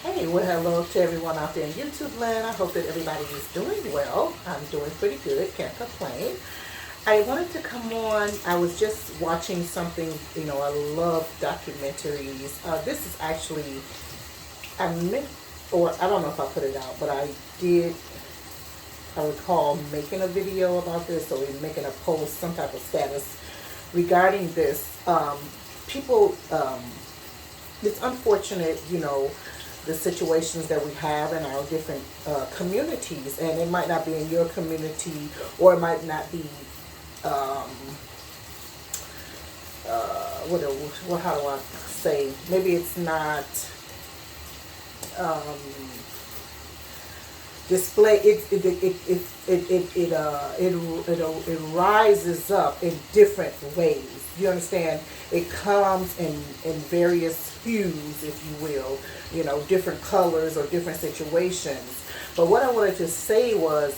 Hey, well, hello to everyone out there in YouTube land. I hope that everybody is doing well. I'm doing pretty good, can't complain. I wanted to come on. I was just watching something, I love documentaries. This is actually, I meant, or I don't know if I put it out, but did, I recall making a video about this or making a post, some type of status regarding this. People, it's unfortunate, the situations that we have in our different communities, and it might not be in your community, or it might not be. Um, how do I say? Maybe it's not um, display. It rises up in different ways. You understand? It comes in various hues, if you will, different colors or different situations. But what I wanted to say was,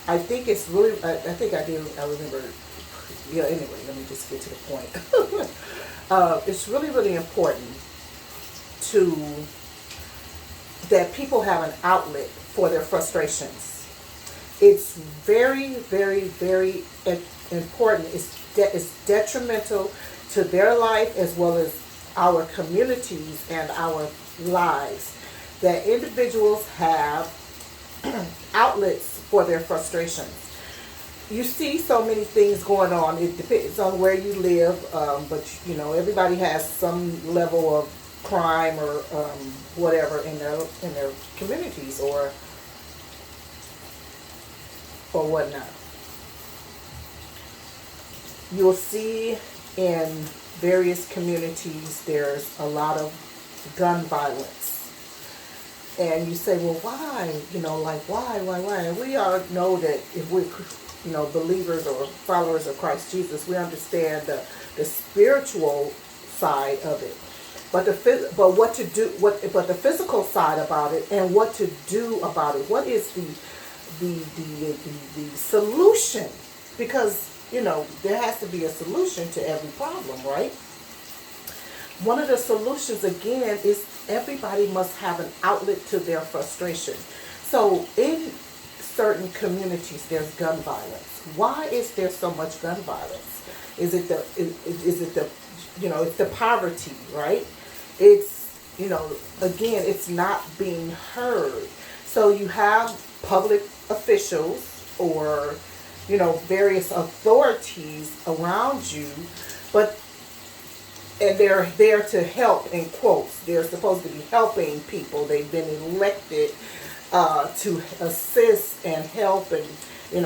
I think it's really, I think I remember, yeah, anyway, let me just get to the point. It's really, really important to, that people have an outlet for their frustrations. It's very, very, very important. It's detrimental to their life as well as our communities and our lives, that individuals have outlets for their frustrations. You see so many things going on. It depends on where you live, but everybody has some level of crime or whatever in their communities or whatnot. You'll see in various communities there's a lot of gun violence. And you say, well, why? Why? And we all know that if we're, believers or followers of Christ Jesus, we understand the spiritual side of it. But but the physical side about it and what to do about it. What is the solution? Because there has to be a solution to every problem, right? One of the solutions, again, is everybody must have an outlet to their frustration. So in certain communities, there's gun violence. Why is there so much gun violence? Is it it's the poverty, right? It's, again, it's not being heard. So you have public officials or various authorities around you, and they're there to help, in quotes. They're supposed to be helping people. They've been elected to assist and help and,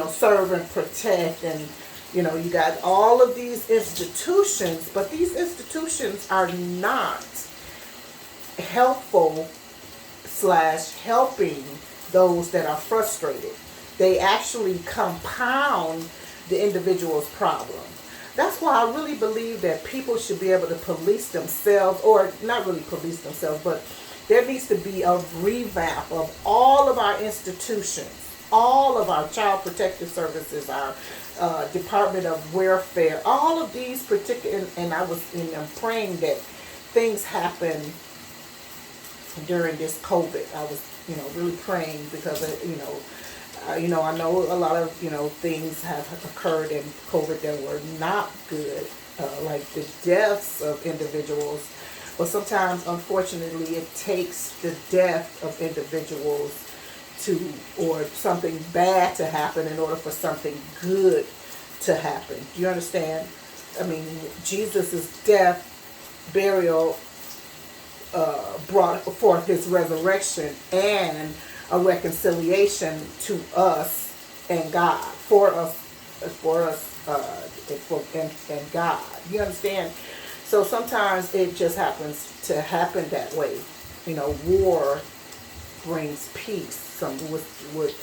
serve and protect. And, you got all of these institutions, but these institutions are not helpful / helping those that are frustrated. They actually compound the individual's problem. That's why I really believe that people should be able to police themselves, or not really police themselves, but there needs to be a revamp of all of our institutions, all of our child protective services, our Department of Welfare, all of these particular, and I'm praying that things happen during this COVID. I was, really praying because, I know a lot of, things have occurred in COVID that were not good, like the deaths of individuals. But sometimes, unfortunately, it takes the death of individuals or something bad to happen in order for something good to happen. Do you understand? I mean, Jesus' death, burial, brought forth his resurrection and a reconciliation to us and God, for us and God. You understand? So sometimes it just happens to happen that way. War brings peace. Some would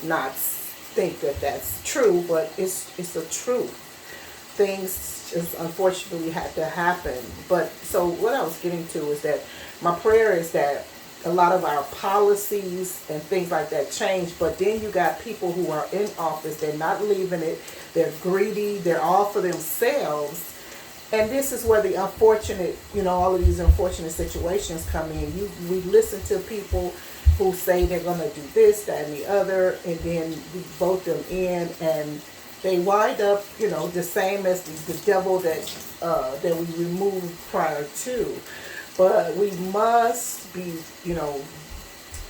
not think that that's true, but it's a truth. Things just unfortunately had to happen. But so what I was getting to is that my prayer is that a lot of our policies and things like that change, but then you got people who are in office, they're not leaving it, they're greedy, they're all for themselves, And this is where the unfortunate, all of these unfortunate situations come in. We listen to people who say they're going to do this, that, and the other, and then we vote them in, and they wind up, the same as the devil that we removed prior to. But we must be,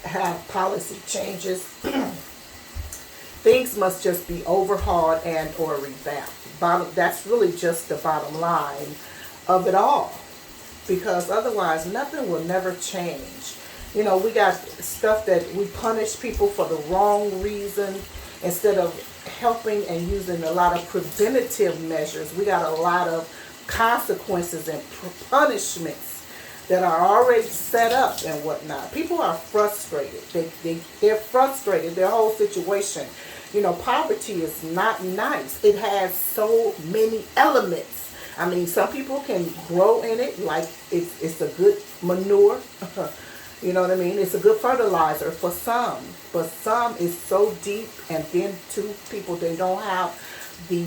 have policy changes. Things must just be overhauled and or revamped. That's really just the bottom line of it all. Because otherwise, nothing will never change. We got stuff that we punish people for the wrong reason instead of helping and using a lot of preventative measures. We got a lot of consequences and punishments that are already set up and whatnot. People are frustrated. They're frustrated. Their whole situation. Poverty is not nice. It has so many elements. I mean, some people can grow in it like it's a good manure. You know what I mean? It's a good fertilizer for some. But some is so deep, and then to people, they don't have the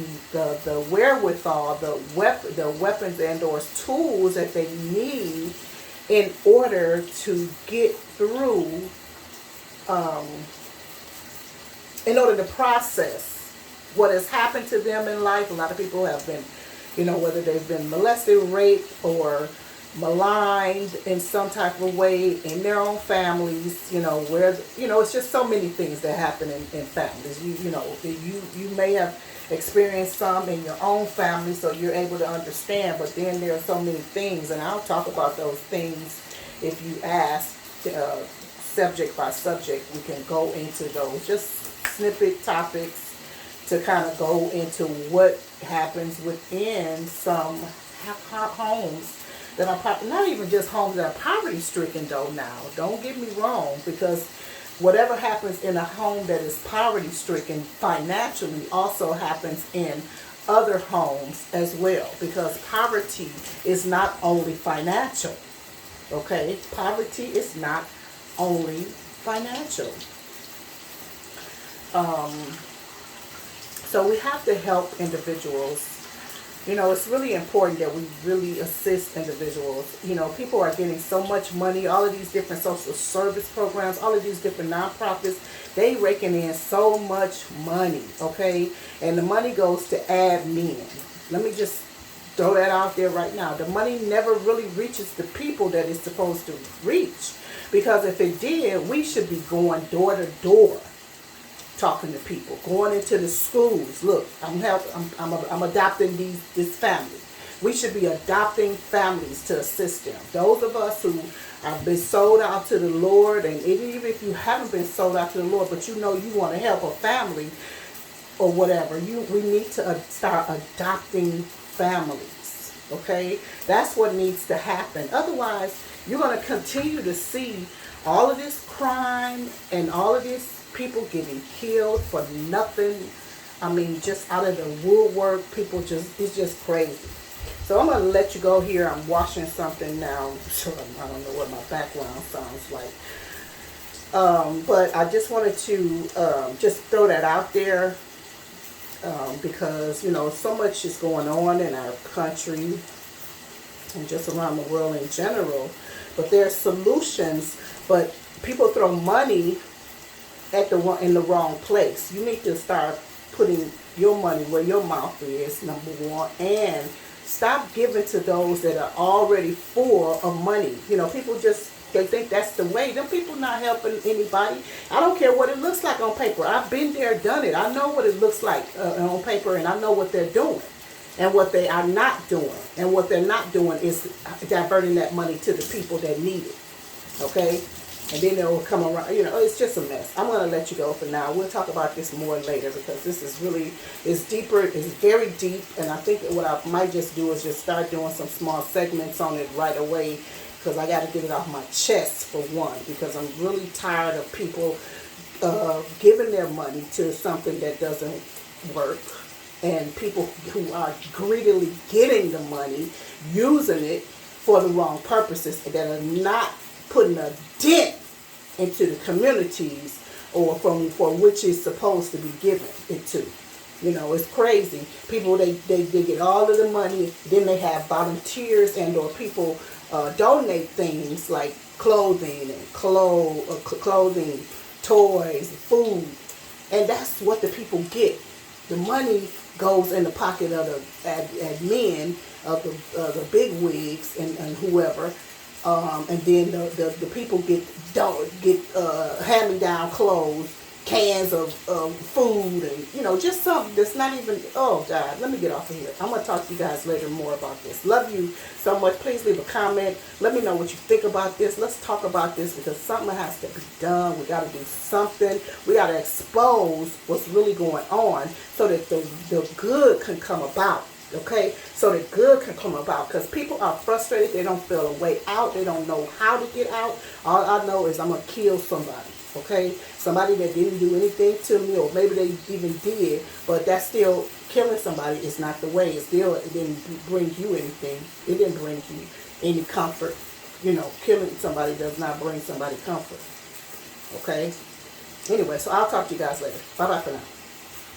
wherewithal, the weapons and or tools that they need in order to get through, in order to process what has happened to them in life. A lot of people have been, whether they've been molested, raped, or maligned in some type of way in their own families, where, it's just so many things that happen in families. You may have experienced some in your own family, so you're able to understand, but then there are so many things, and I'll talk about those things if you ask, subject by subject. We can go into those, just snippet topics to kind of go into what happens within some homes that are not even just homes that are poverty stricken though now. Don't get me wrong, because whatever happens in a home that is poverty stricken financially also happens in other homes as well, because poverty is not only financial. Okay? Poverty is not only financial. So we have to help individuals. It's really important that we really assist individuals. People are getting so much money, all of these different social service programs, all of these different nonprofits, they raking in so much money, okay? And the money goes to admin. Let me just throw that out there right now. The money never really reaches the people that it's supposed to reach. Because if it did, we should be going door to door, talking to people, going into the schools. Look, I'm adopting this family. We should be adopting families to assist them. Those of us who have been sold out to the Lord, and even if you haven't been sold out to the Lord, but you want to help a family or whatever, we need to start adopting families. Okay, that's what needs to happen. Otherwise, you're going to continue to see all of this crime and all of this people getting killed for nothing. I mean, just out of the woodwork. It's just crazy. So I'm going to let you go here. I'm washing something now. So I don't know what my background sounds like. But I just wanted to just throw that out there. Because, so much is going on in our country and just around the world in general. But there are solutions, but people throw money in the wrong place. You need to start putting your money where your mouth is, number one, and stop giving to those that are already full of money. People they think that's the way. Them people not helping anybody. I don't care what it looks like on paper. I've been there, done it. I know what it looks like on paper, and I know what they're doing and what they are not doing. And what they're not doing is diverting that money to the people that need it. Okay? And then they'll come around. It's just a mess. I'm going to let you go for now. We'll talk about this more later, because this is really, it's deeper. It's very deep. And I think what I might just do is just start doing some small segments on it right away, because I got to get it off my chest for one, because I'm really tired of people giving their money to something that doesn't work, and people who are greedily getting the money, using it for the wrong purposes, that are not putting a dent into the communities or for which it's supposed to be given it to. You know, it's crazy. People, they get all of the money. Then they have volunteers and or people donate things like clothing, toys, food. And that's what the people get. The money goes in the pocket of the admin, of the big wigs and whoever. And then the people get hand me down clothes, cans of food, and just something that's not even. Oh God, let me get off of here. I'm gonna talk to you guys later more about this. Love you so much. Please leave a comment. Let me know what you think about this. Let's talk about this because something has to be done. We got to do something. We got to expose what's really going on so that the good can come about. Okay, so the good can come about because people are frustrated. They don't feel a way out. They don't know how to get out. All I know is I'm gonna kill somebody. Okay, somebody that didn't do anything to me, or maybe they even did, but that's still killing somebody is not the way. It didn't bring you anything. It didn't bring you any comfort. Killing somebody does not bring somebody comfort. Okay. Anyway, so I'll talk to you guys later. Bye bye for now.